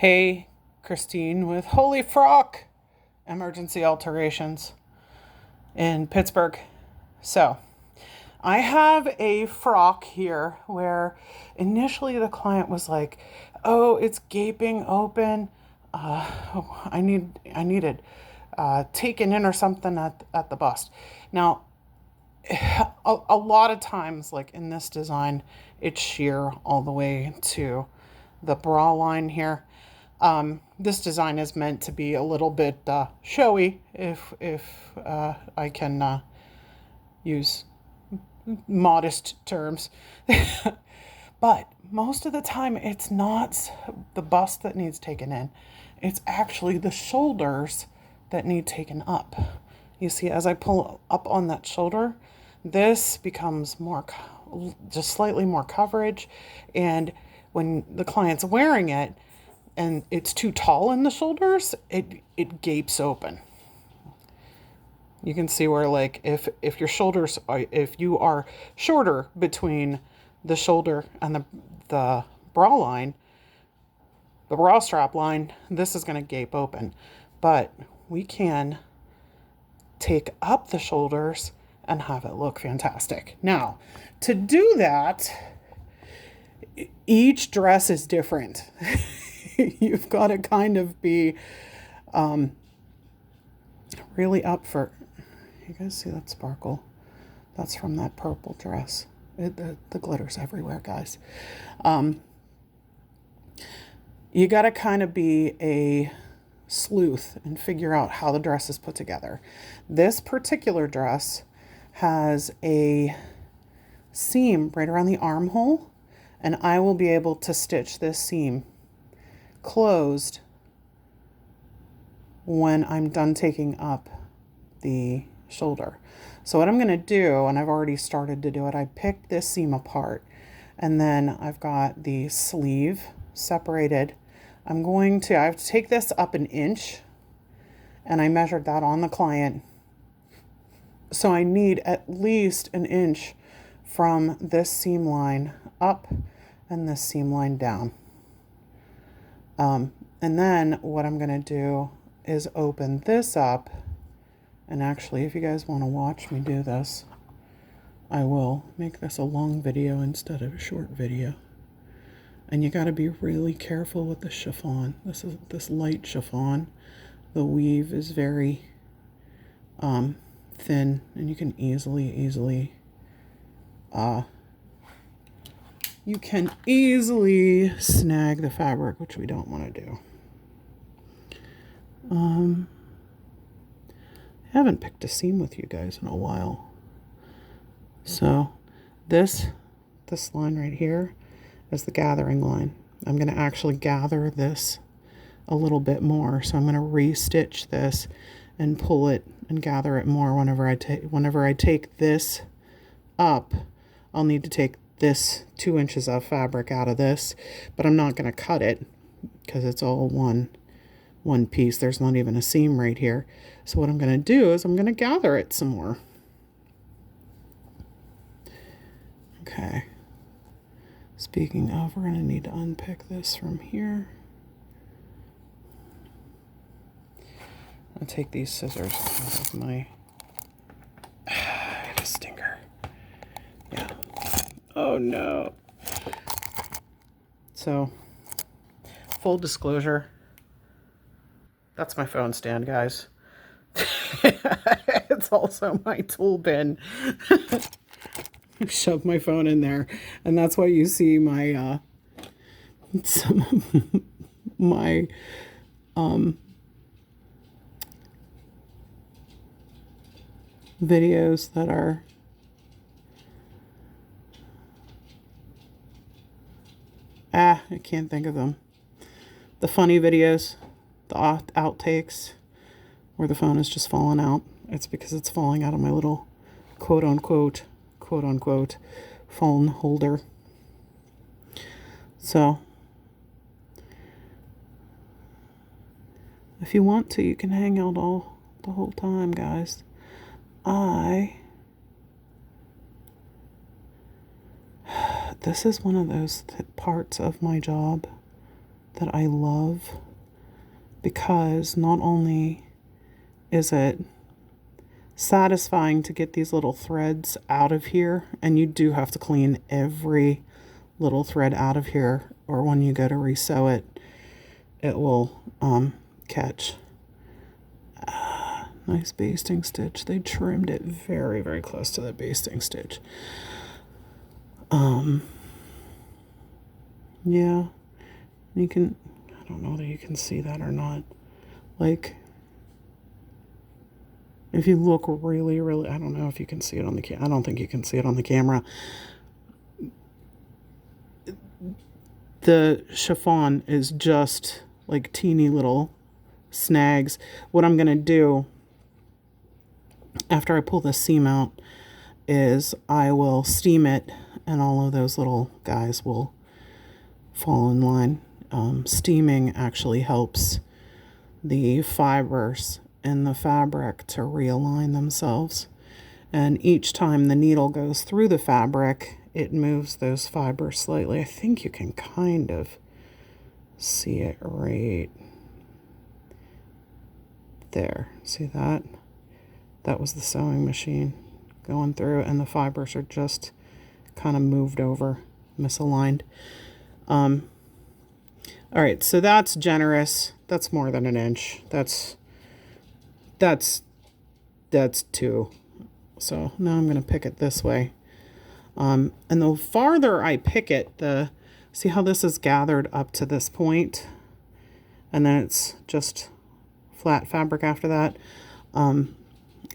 Hey, Christine with Holy Frock Emergency Alterations in Pittsburgh. So, I have a frock here where initially the client was like, "Oh, it's gaping open. I needed taken in or something at the bust." Now, a lot of times, like in this design, it's sheer all the way to the bra line here. This design is meant to be a little bit showy, if I can use modest terms. But most of the time, it's not the bust that needs taken in. It's actually the shoulders that need taken up. You see, as I pull up on that shoulder, this becomes more, just slightly more coverage. And when the client's wearing it and it's too tall in the shoulders, it gapes open. You can see where, like, if your shoulders are, if you are shorter between the shoulder and the bra line, the bra strap line, this is going to gape open. But we can take up the shoulders and have it look fantastic. Now, to do that, each dress is different. You've got to kind of be really up for. You guys see that sparkle? That's from that purple dress. The glitter's everywhere, guys. You got to kind of be a sleuth and figure out how the dress is put together. This particular dress has a seam right around the armhole, and I will be able to stitch this seam closed when I'm done taking up the shoulder. So what I'm going to do, and I've already started to do it, I picked this seam apart, and then I've got the sleeve separated. I have to take this up an inch, and I measured that on the client. So I need at least an inch from this seam line up and this seam line down. And then what I'm going to do is open this up. And actually, if you guys want to watch me do this, I will make this a long video instead of a short video. And you got to be really careful with the chiffon. This light chiffon. The weave is very thin, and you can easily snag the fabric, which we don't want to do. I haven't picked a seam with you guys in a while. So this line right here is the gathering line. I'm going to actually gather this a little bit more. So I'm going to re-stitch this and pull it and gather it more whenever I take this up. I'll need to take this 2 inches of fabric out of this, but I'm not going to cut it because it's all one piece. There's not even a seam right here. So what I'm going to do is I'm going to gather it some more. Okay. Speaking of, we're going to need to unpick this from here. I'll take these scissors out of my I got a stinker. Yeah. Oh no. So, full disclosure, that's my phone stand, guys. It's also my tool bin. Shove my phone in there, and that's why you see my some of my videos that are I can't think of them. The funny videos, the outtakes, where the phone is just falling out. It's because it's falling out of my little quote unquote phone holder. So if you want to, you can hang out all the whole time, guys. This is one of those parts of my job that I love, because not only is it satisfying to get these little threads out of here, and you do have to clean every little thread out of here, or when you go to resew it, it will catch. Nice basting stitch. They trimmed it very, very close to the basting stitch. Yeah, you can, I don't know whether you can see that or not. Like, if you look really, really, I don't know if you can see it on the I don't think you can see it on the camera. The chiffon is just like teeny little snags. What I'm going to do after I pull the seam out is I will steam it, and all of those little guys will fall in line. Steaming actually helps the fibers in the fabric to realign themselves. And each time the needle goes through the fabric, it moves those fibers slightly. I think you can kind of see it right there. See that? That was the sewing machine going through, and the fibers are just kind of moved over, misaligned. All right, so that's generous. That's more than an inch. That's 2. So now I'm going to pick it this way. And the farther I pick it, see how this is gathered up to this point, and then it's just flat fabric after that.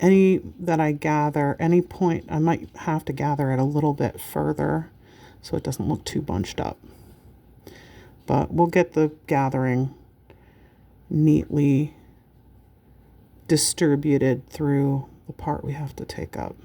Any that I gather, any point, I might have to gather it a little bit further so it doesn't look too bunched up. But we'll get the gathering neatly distributed through the part we have to take up.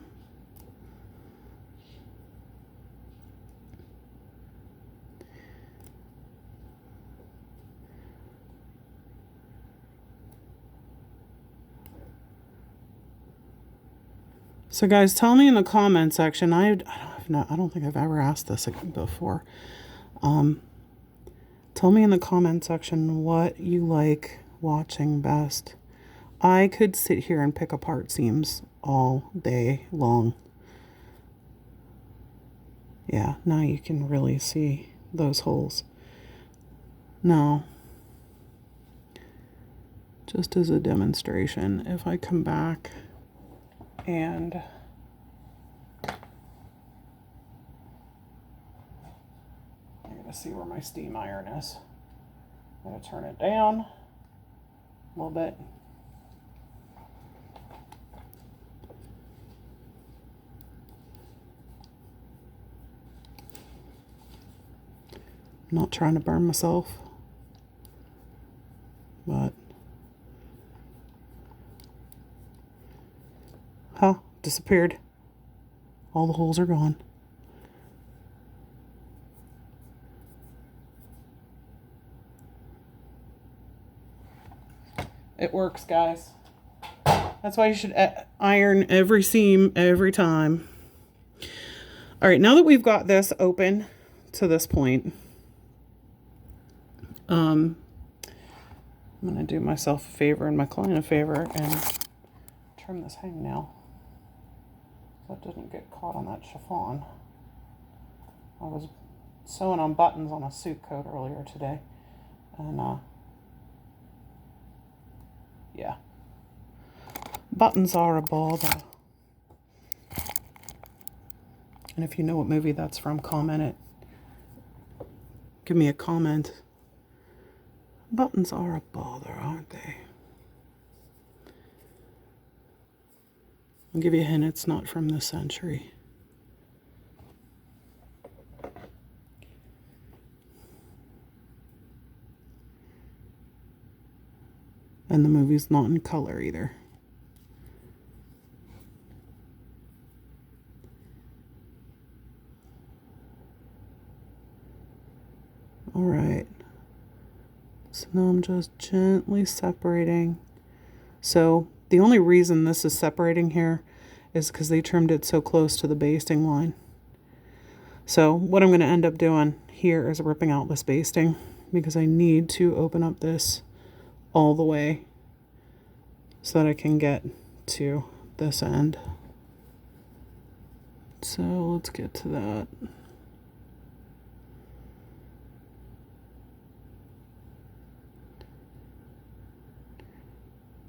So guys, tell me in the comment section. I don't think I've ever asked this before. Tell me in the comment section what you like watching best. I could sit here and pick apart seams all day long. Yeah, now you can really see those holes. Now, just as a demonstration, if I come back and see where my steam iron is. I'm going to turn it down a little bit. I'm not trying to burn myself, but disappeared. All the holes are gone. It works, guys. That's why you should iron every seam every time. All right, now that we've got this open to this point, I'm going to do myself a favor and my client a favor and trim this hangnail so it doesn't get caught on that chiffon. I was sewing on buttons on a suit coat earlier today, and yeah, buttons are a bother. And if you know what movie that's from, comment it. Give me a comment. Buttons are a bother, aren't they? I'll give you a hint, it's not from this century. And the movie's not in color either. All right. So now I'm just gently separating. So the only reason this is separating here is because they trimmed it so close to the basting line. So what I'm going to end up doing here is ripping out this basting because I need to open up this all the way so that I can get to this end. So let's get to that.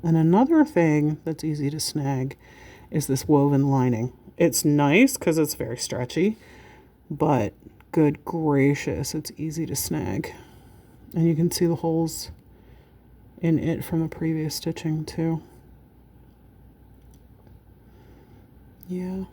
And another thing that's easy to snag is this woven lining. It's nice because it's very stretchy, but good gracious, it's easy to snag. And you can see the holes in it from the previous stitching too. Yeah.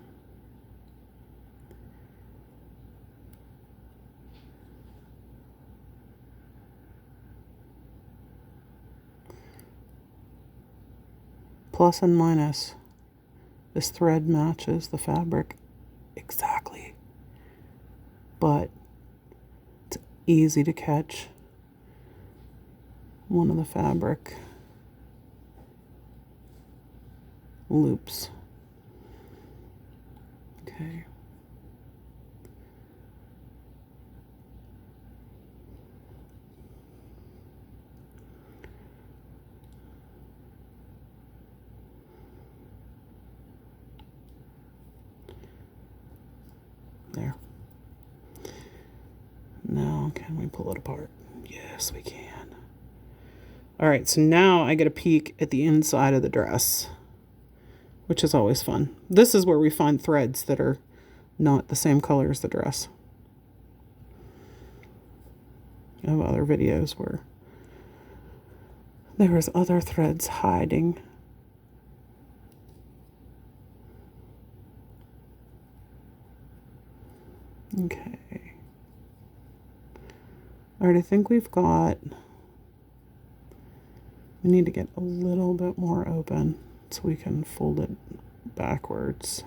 Plus and minus. This thread matches the fabric exactly. But it's easy to catch one of the fabric loops. Okay. There. Now, can we pull it apart? Yes, we can. All right, so now I get a peek at the inside of the dress, which is always fun. This is where we find threads that are not the same color as the dress. I have other videos where there was other threads hiding. Okay. All right, I think we've got, we need to get a little bit more open so we can fold it backwards.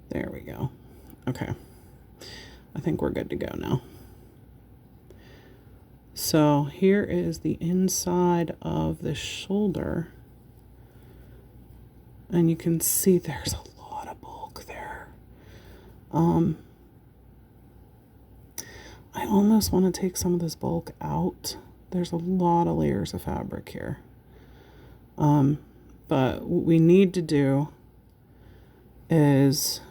There we go. Okay. I think we're good to go now. So here is the inside of the shoulder. And you can see there's a lot of bulk there. I almost want to take some of this bulk out. There's a lot of layers of fabric here. But what we need to do is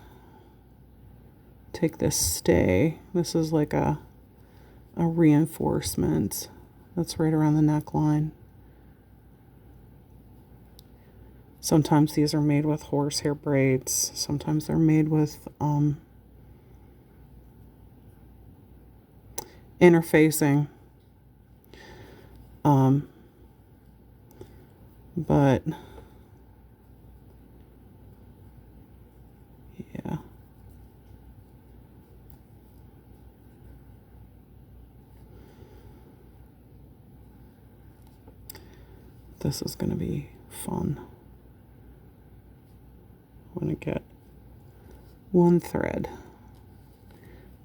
take this stay. This is like a reinforcement that's right around the neckline. Sometimes these are made with horsehair braids. Sometimes they're made with interfacing. But yeah. This is going to be fun. I want to get one thread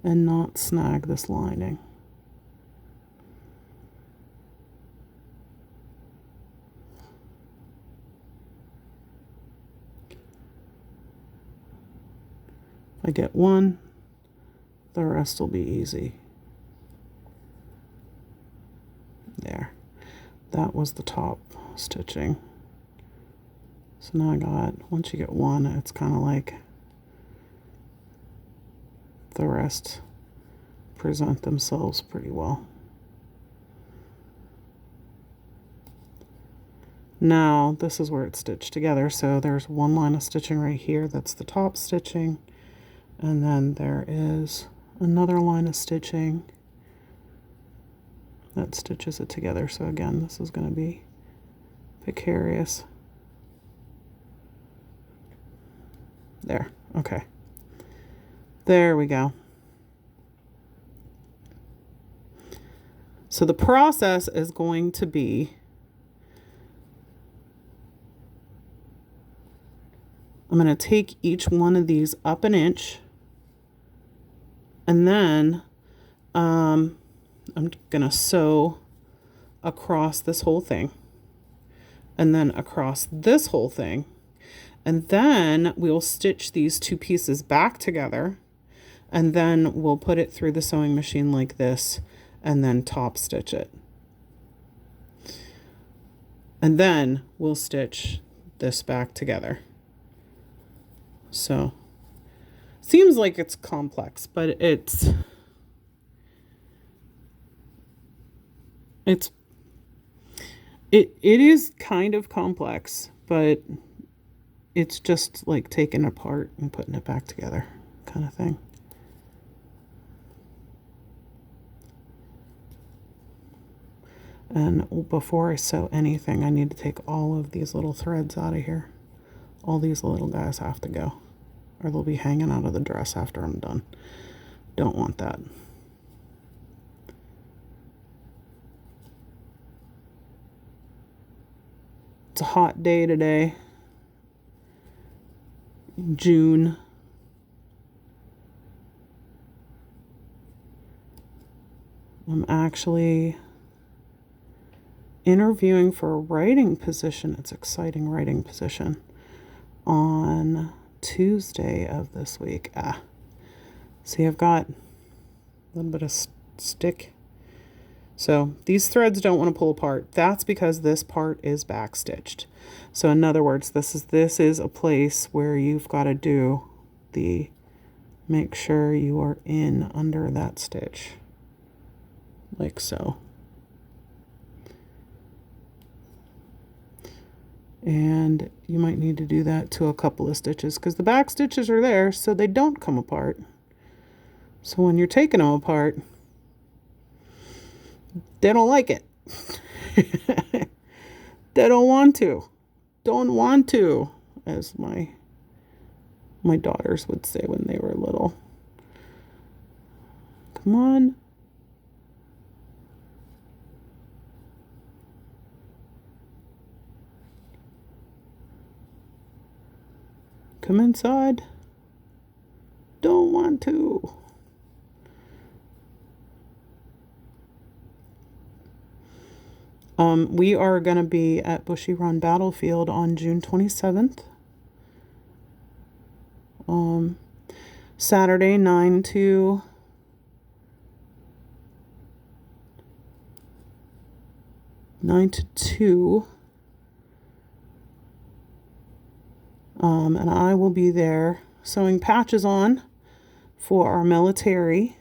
and not snag this lining. If I get one, the rest will be easy. There. That was the top stitching. So now I got, once you get one, it's kind of like the rest present themselves pretty well. Now this is where it's stitched together. So there's one line of stitching right here. That's the top stitching. And then there is another line of stitching that stitches it together. So again, this is going to be precarious. There. Okay. There we go. So the process is going to be, I'm going to take each one of these up an inch, and then I'm going to sew across this whole thing, and then across this whole thing, And then we'll stitch these two pieces back together, and then we'll put it through the sewing machine like this, and then top stitch it. And then we'll stitch this back together. So, seems like it's complex, but it is kind of complex, but it's just like taking it apart and putting it back together kind of thing. And before I sew anything, I need to take all of these little threads out of here. All these little guys have to go, or they'll be hanging out of the dress after I'm done. Don't want that. It's a hot day today. June. I'm actually interviewing for a writing position. It's an exciting writing position on Tuesday of this week. See, I've got a little bit of stick. So these threads don't want to pull apart. That's because this part is back stitched. So in other words, this is a place where you've got to do the, make sure you are in under that stitch, like so. And you might need to do that to a couple of stitches because the back stitches are there so they don't come apart. So when you're taking them apart, they don't like it. They don't want to. Don't want to, as my daughters would say when they were little. Come on. Come inside. Don't want to. We are going to be at Bushy Run Battlefield on June 27th. Saturday, 9 to 2. And I will be there sewing patches on for our military.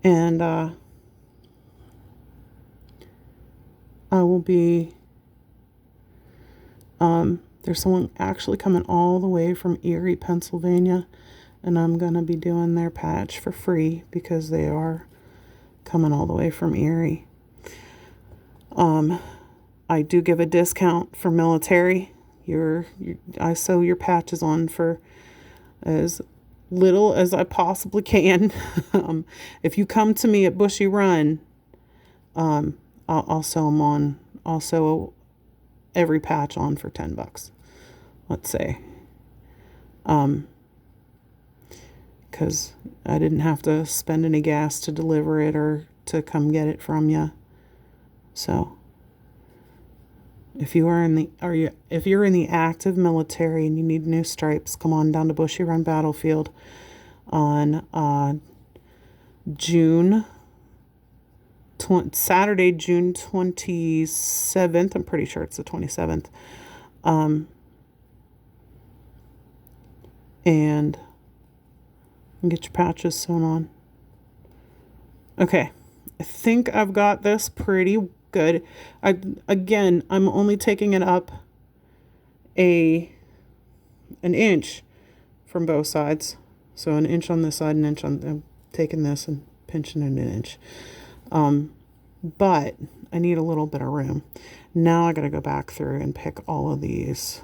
And I will be, there's someone actually coming all the way from Erie, Pennsylvania, and I'm going to be doing their patch for free because they are coming all the way from Erie. I do give a discount for military. I sew your patches on for as little as I possibly can. If you come to me at Bushy Run, I'll sew them on. I'll sew every patch on for $10, let's say. Because I didn't have to spend any gas to deliver it or to come get it from you. So if you're in the active military and you need new stripes, come on down to Bushy Run Battlefield on Saturday, June 27th. I'm pretty sure it's the 27th. And get your patches sewn on. Okay, I think I've got this pretty good. I'm only taking it up an inch from both sides. So an inch on this side, an inch on, I'm taking this and pinching it an inch. But I need a little bit of room. Now I got to go back through and pick all of these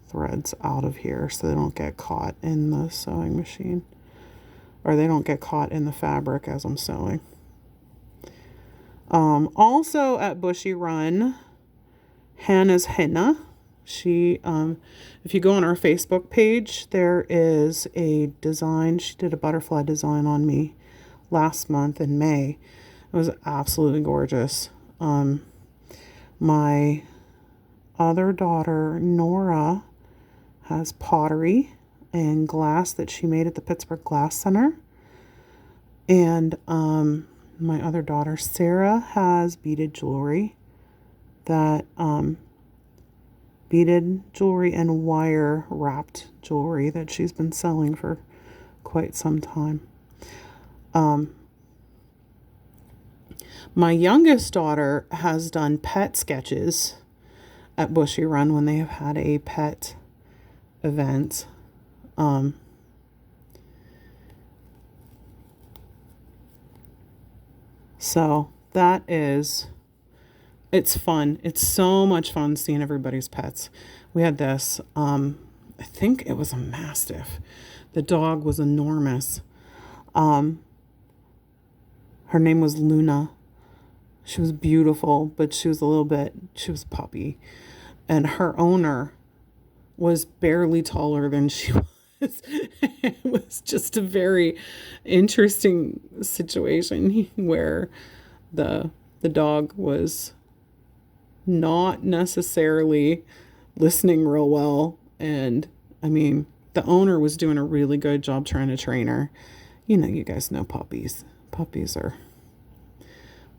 threads out of here so they don't get caught in the sewing machine, or they don't get caught in the fabric as I'm sewing. Also at Bushy Run, Hannah's Henna. She, if you go on our Facebook page, there is a design. She did a butterfly design on me last month in May. It was absolutely gorgeous. My other daughter, Nora, has pottery and glass that she made at the Pittsburgh Glass Center. And my other daughter, Sarah, has beaded jewelry beaded jewelry and wire wrapped jewelry that she's been selling for quite some time. My youngest daughter has done pet sketches at Bushy Run when they have had a pet event. So that is, it's fun. It's so much fun seeing everybody's pets. We had this, I think it was a Mastiff. The dog was enormous. Her name was Luna. She was beautiful, but she was a puppy. And her owner was barely taller than she was. It was just a very interesting situation where the dog was not necessarily listening real well. And I mean, the owner was doing a really good job trying to train her. You know, you guys know puppies. Puppies are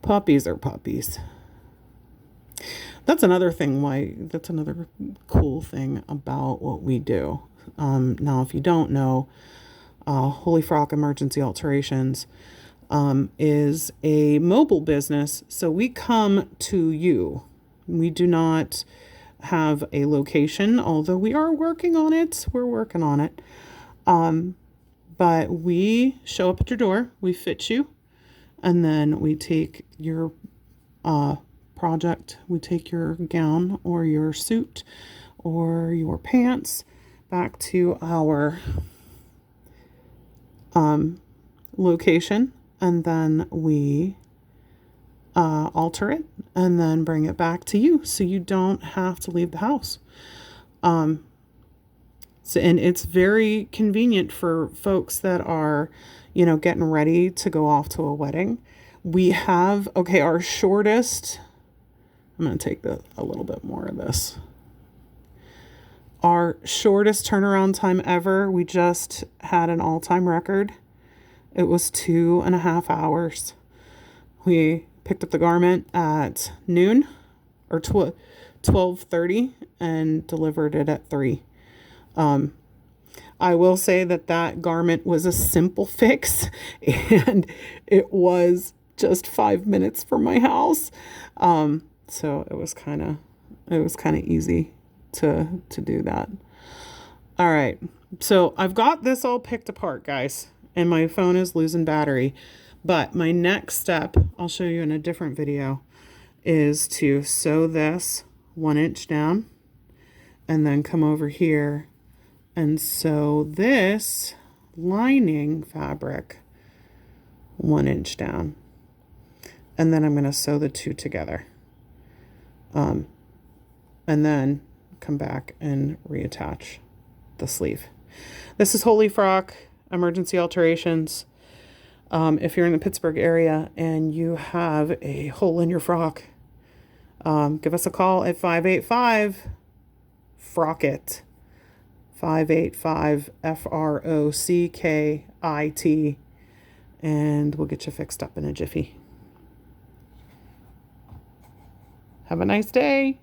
puppies. That's another cool thing about what we do. Now, if you don't know, Holy Frock Emergency Alterations is a mobile business. So we come to you. We do not have a location, although we are working on it. We're working on it. But we show up at your door, we fit you, and then we take your project, we take your gown or your suit or your pants back to our location, and then we alter it and then bring it back to you so you don't have to leave the house. And it's very convenient for folks that are, getting ready to go off to a wedding. We have, our shortest, I'm going to take a little bit more of this. Our shortest turnaround time ever, we just had an all-time record. It was 2.5 hours. We picked up the garment at noon or 12:30 and delivered it at 3. I will say that garment was a simple fix, and it was just 5 minutes from my house. So it was kind of easy to do that. All right. So I've got this all picked apart, guys, and my phone is losing battery. But my next step, I'll show you in a different video, is to sew this 1 inch down and then come over here and sew this lining fabric 1 inch down. And then I'm going to sew the two together. And then come back and reattach the sleeve. This is Holy Frock Emergency Alterations. If you're in the Pittsburgh area and you have a hole in your frock, give us a call at 585-FROCKIT. 585 FROCKIT, and we'll get you fixed up in a jiffy. Have a nice day.